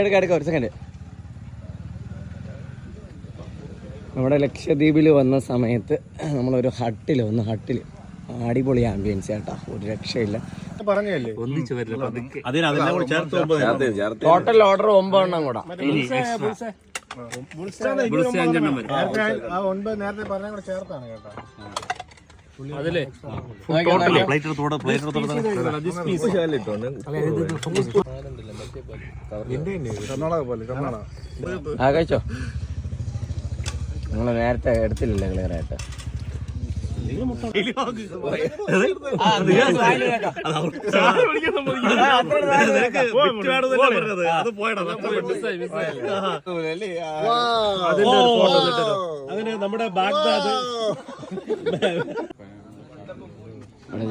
എടുക്ക ഒരു സെക്കൻഡ്. നമ്മുടെ ലക്ഷദ്വീപിൽ വന്ന സമയത്ത് നമ്മളൊരു ഹട്ടിൽ അടിപൊളി ആംബിയൻസ് ചേട്ടാ, ഒരു രക്ഷയില്ല. ടോട്ടൽ ഓർഡർ 9 എണ്ണം കൂടാ. കഴിച്ചോ? നിങ്ങള് നേരത്തെ എടുത്തില്ലല്ലേ ക്ലിയർ ആയിട്ട്?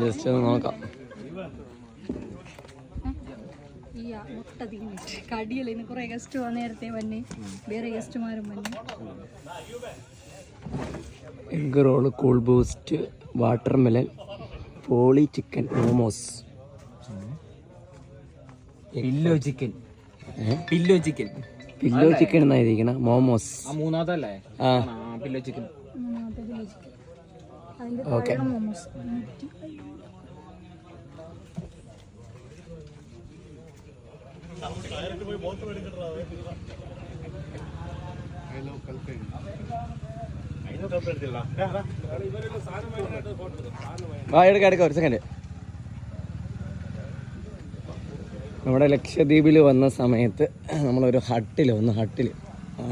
ജസ്റ്റ് ഒന്ന് നോക്കാം. കടിയല്ലേ ഇന്ന് കുറെ ഗസ്റ്റ് നേരത്തെ വന്നെ, വേറെ ഗസ്റ്റുമാരും വന്നെ. Egg roll, cool boost, watermelon, പോളി ചിക്കൻ, മോമോസ്, പില്ലോ ചിക്കൻ എന്നായിരിക്കണ. മോമോസ് മൂന്നാമതല്ലേ? ആ പില്ലോ ചിക്കൻ. ഓക്കെ. എടുക്ക ഒരു സെക്കൻഡ്. നമ്മുടെ ലക്ഷദ്വീപിൽ വന്ന സമയത്ത് നമ്മളൊരു ഹട്ടിൽ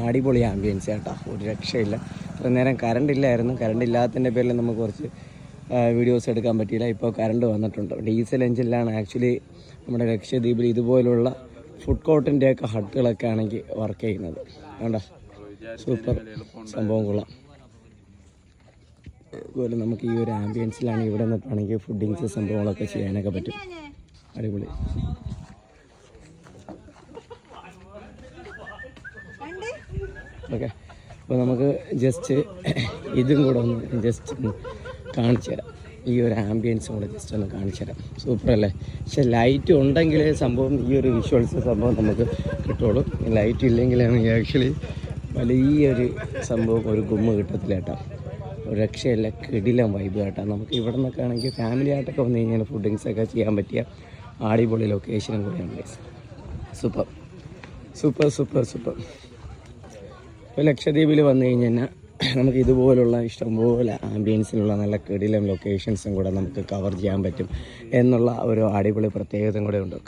അടിപൊളി ആംബിയൻസ് ചേട്ടാ, ഒരു രക്ഷയില്ല. ഇത്ര നേരം കറണ്ട് ഇല്ലായിരുന്നു. കറണ്ട് ഇല്ലാത്തതിൻ്റെ പേരിൽ നമുക്ക് കുറച്ച് വീഡിയോസ് എടുക്കാൻ പറ്റിയില്ല. ഇപ്പോൾ കറണ്ട് വന്നിട്ടുണ്ട്. ഡീസൽ എഞ്ചിനിലാണ് ആക്ച്വലി നമ്മുടെ ലക്ഷദ്വീപിൽ ഇതുപോലുള്ള ഫുഡ് കോർട്ടിൻ്റെയൊക്കെ ഹട്ടുകളൊക്കെ ആണെങ്കിൽ വർക്ക് ചെയ്യുന്നത്. വേണ്ട, സൂപ്പർ സംഭവം കൊള്ളാം. അതുപോലെ നമുക്ക് ഈ ഒരു ആംബിയൻസിലാണ് ഇവിടെ നിന്നിട്ടാണെങ്കിൽ ഫുഡിങ്സ് സംഭവങ്ങളൊക്കെ ചെയ്യാനൊക്കെ പറ്റും. അടിപൊളി. ഓക്കെ, അപ്പോൾ നമുക്ക് ജസ്റ്റ് ഇതും കൂടെ ഒന്ന് കാണിച്ചു തരാം. ഈ ഒരു ആംബിയൻസും കൂടെ ജസ്റ്റ് ഒന്ന് കാണിച്ചു തരാം. സൂപ്പർ അല്ലേ? പക്ഷെ ലൈറ്റ് ഉണ്ടെങ്കിൽ സംഭവം ഈ ഒരു വിഷ്വൽസ് സംഭവം നമുക്ക് കിട്ടുള്ളൂ. ലൈറ്റ് ഇല്ലെങ്കിലാണ് ആക്ച്വലി വലിയൊരു സംഭവം, ഒരു ഗുമ്മ കിട്ടത്തില്ല കേട്ടോ. ഒരു രക്ഷയല്ല, കിടിലം വൈബ് കേട്ടോ. നമുക്ക് ഇവിടെ നിന്നൊക്കെ ആണെങ്കിൽ ഫാമിലി ആയിട്ടൊക്കെ വന്നു കഴിഞ്ഞാൽ ഫുഡിങ്സൊക്കെ ചെയ്യാൻ പറ്റിയ അടിപൊളി ലൊക്കേഷനും കൂടിയാണ് guys. Super super super super. ഇപ്പോൾ ലക്ഷദ്വീപിൽ വന്നു കഴിഞ്ഞാൽ നമുക്ക് ഇതുപോലുള്ള ഇഷ്ടംപോലെ ആംബിയൻസിലുള്ള നല്ല കിടിലം ലൊക്കേഷൻസും കൂടെ നമുക്ക് കവർ ചെയ്യാൻ പറ്റും എന്നുള്ള ഒരു അടിപൊളി പ്രത്യേകതയും കൂടെ ഉണ്ട്.